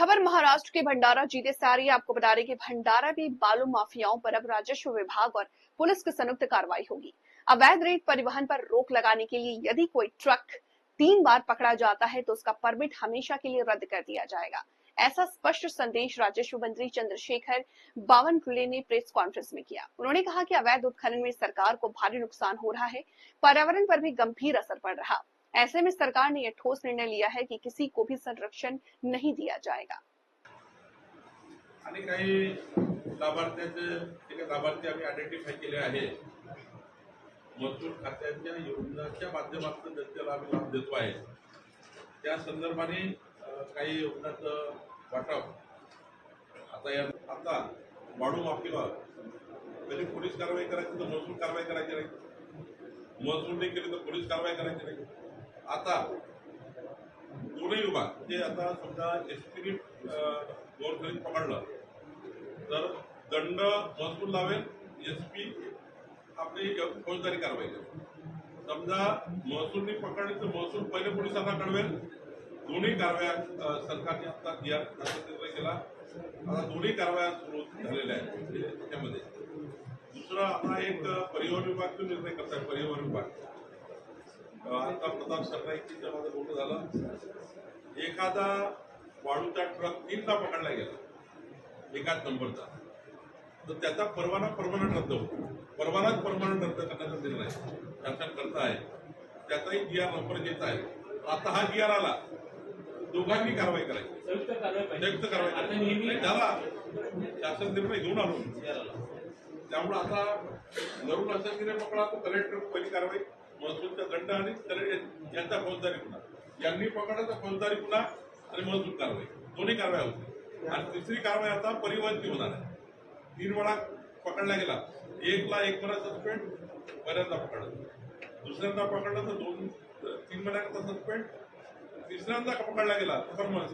खबर महाराष्ट्र के भंडारा जीते से आ रही है। आपको बता रहे कि भंडारा में बालू माफियाओं पर अब राजस्व विभाग और पुलिस की संयुक्त कार्रवाई होगी। अवैध रेत परिवहन पर रोक लगाने के लिए यदि कोई ट्रक 3 बार पकड़ा जाता है तो उसका परमिट हमेशा के लिए रद्द कर दिया जाएगा। ऐसा स्पष्ट संदेश राजस्व मंत्री चंद्रशेखर बावनकुले ने प्रेस कॉन्फ्रेंस में किया। उन्होंने कहा कि अवैध उत्खनन में सरकार को भारी नुकसान हो रहा है, पर्यावरण पर भी गंभीर असर पड़ रहा। ऐसे में सरकार ने यह ठोस निर्णय लिया है कि किसी को भी संरक्षण नहीं दिया जाएगा। आणि काही लाभार्थी आम्ही आयडेंटिफाय केले आहे। महसूल खात्याच्या योजनांच्या माध्यमातून जनतेला आम्ही लाभ देतो आहे। त्या संदर्भाने काही योजनांचं वाटप आता वाढू माफीला पहिले पोलीस कारवाई करायची तर महसूल कारवाई करायची नाही, महसूल नाही केली तर पोलीस कारवाई करायची नाही। आता दोन्ही विभाग म्हणजे आता समजा एसपीने गोरखरीत पकडलं तर दंड महसूल लावेल, एसपी आपली फौजदारी कारवाई करेल। समजा महसूलने पकडले तर महसूल पहिले पोलिसांना कळवेल। दोन्ही कारवाया सरकारने आता निर्णय केला। आता दोन्ही कारवाया सुरू झालेल्या आहेत। त्याच्यामध्ये दुसरा आता एक परिवहन विभाग निर्णय करत आहे। परिवहन विभाग आता प्रताप सरनाईकीचं माझं बोलणं झालं, एखादा वाळूचा ट्रक 3दा पकडला गेला एकाच नंबरचा तर त्याचा परवाना परमनंट रद्द होतो। परवानाच परमनंट रद्द करण्याचा निर्णय शासन करत आहे। त्याचाही GR नंबर घेत आहे। आता हा GR आला, दोघांनी कारवाई करायची, संयुक्त कारवाई त्याला शासन निर्णय घेऊन आलो। त्यामुळे आता जरूर असा निर्णय पकडला तो कलेक्टर पहिली कारवाई, महसूलचा दंड आणि यांचा फौजदारी गुन्हा, यांनी पकडला तर फौजदारी गुन्हा आणि महसूल कारवाई दोन्ही कारवाया होती। आणि तिसरी कारवाई आता परिवहनची होणार आहे। 3 वेळा पकडला गेला, 1 महिना सस्पेंड, पहिल्यांदा पकडलं, दुसऱ्यांदा पकडलं तर 3 महिन्याचा सस्पेंड, तिसऱ्यांदा पकडला गेला तर परमनंट।